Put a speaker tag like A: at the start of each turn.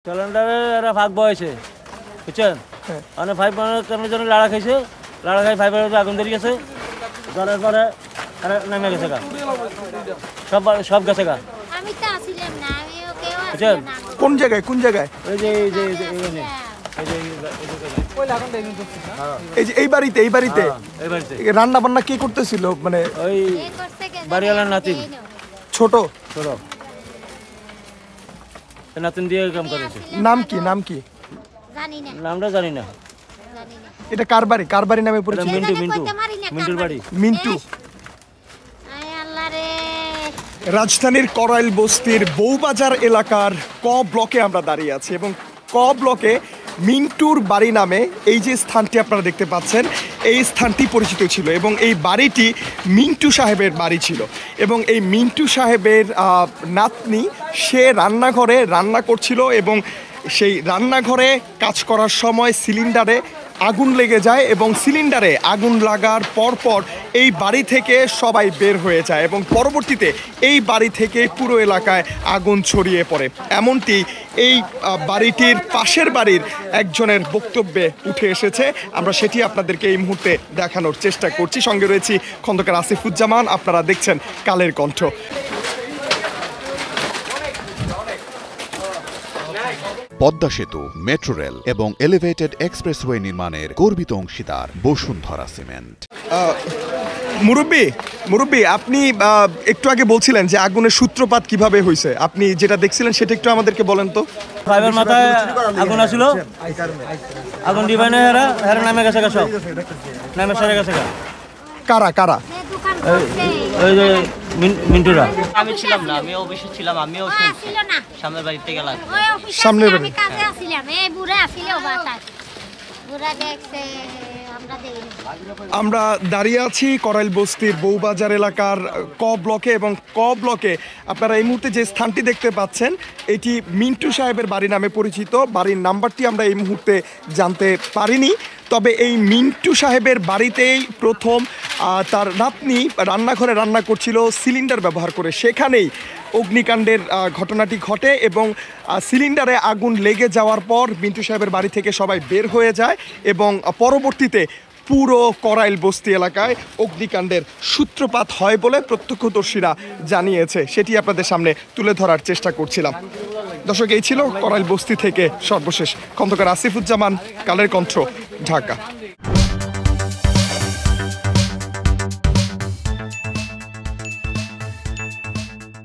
A: সিলিন্ডারে এরা ভাগ বয়েছে বুঝছেন, মানে ফাইভ কেমন জন্য লাড়া খাইছে, লাড়া খাই ফাইভের মধ্যে আগুন ধরে গেছে, জলের পরে নেমে গেছে গা, সব গেছে গা। বুঝছেন
B: কোন জায়গায় কোন জায়গায়?
A: ওই যে
B: এই বাড়িতে রান্না বান্না কে করতেছিল? মানে
A: ওই বাড়িওয়ালার নাতিন,
B: ছোট
A: ছোট নাতিন দিয়ে কাম করেছে।
B: নাম কি?
A: নামটা জানি না।
B: এটা কার বাড়ি নামে পরিচিত?
A: মিন্টুর বাড়ি।
B: মিন্টু রাজধানীর করাইল বস্তির বউবাজার এলাকার ক ব্লকে আমরা দাঁড়িয়ে আছি এবং ক ব্লকে মিন্টুর বাড়ি নামে এই যে স্থানটি আপনারা দেখতে পাচ্ছেন, এই স্থানটি পরিচিত ছিল এবং এই বাড়িটি মিন্টু সাহেবের বাড়ি ছিল এবং এই মিন্টু সাহেবের নাতনি সে রান্নাঘরে রান্না করছিল এবং সেই রান্নাঘরে কাজ করার সময় সিলিন্ডারে আগুন লেগে যায় এবং সিলিন্ডারে আগুন লাগার পরপর এই বাড়ি থেকে সবাই বের হয়ে যায় এবং পরবর্তীতে এই বাড়ি থেকে পুরো এলাকায় আগুন ছড়িয়ে পড়ে। এমনটি এই বাড়িটির পাশের বাড়ির একজনের বক্তব্যে উঠে এসেছে। আমরা সেটি আপনাদেরকে এই মুহূর্তে দেখানোর চেষ্টা করছি। সঙ্গে রয়েছি খন্দকার আসিফুজ্জামান। আপনারা দেখছেন কালের কণ্ঠ।
C: পদ্মা সেতু, মেট্রো রেল এবং এলিভেটেড এক্সপ্রেসওয়ে নির্মাণের গর্বিত অংশীদার বসুন্ধরা সিমেন্ট।
B: মুরব্বী আপনি একটু আগে বলছিলেন যে আগুনের সূত্রপাত কিভাবে হয়েছে, আপনি যেটা দেখছিলেন সেটা একটু আমাদেরকে বলেন তো।
A: ফাইভের মাথায় আগুন আসলো, আগুন দিবানে হেরা নামে গেছে গা, সব নামে সরে গেছে গা।
B: কারা?
A: ওই যে মিন্টুরা।
D: আমি ছিলাম না, আমি অফিসে ছিলাম, আমিও শুনছি সামনের বাড়িতে গেলাম।
B: সামনের বাড়ি
E: কাজে আসছিলাম, এই বুড়া আসিল বাতাস বুড়া দেখছে আমরা দেই।
B: আমরা দাঁড়িয়ে আছি করাইল বস্তির বউবাজার এলাকার ক ব্লকে এবং ক ব্লকে আপনারা এই মুহূর্তে যে স্থানটি দেখতে পাচ্ছেন এটি মিন্টু সাহেবের বাড়ি নামে পরিচিত। বাড়ির নাম্বারটি আমরা এই মুহূর্তে জানতে পারিনি, তবে এই মিন্টু সাহেবের বাড়িতেই প্রথম তার নাতনি রান্নাঘরে রান্না করছিল সিলিন্ডার ব্যবহার করে, সেখানেই অগ্নিকাণ্ডের ঘটনাটি ঘটে এবং সিলিন্ডারে আগুন লেগে যাওয়ার পর মিন্টু সাহেবের বাড়ি থেকে সবাই বের হয়ে যায় এবং পরবর্তীতে পুরো করাইল বস্তি এলাকায় অগ্নিকাণ্ডের সূত্রপাত হয় বলে প্রত্যক্ষদর্শীরা জানিয়েছে। সেটি আপনাদের সামনে তুলে ধরার চেষ্টা করছিলাম। দর্শক, এই ছিল করাইল বস্তি থেকে সর্বশেষ। খন্দকার আসিফুজ্জামান, কালের কণ্ঠ, ঢাকা।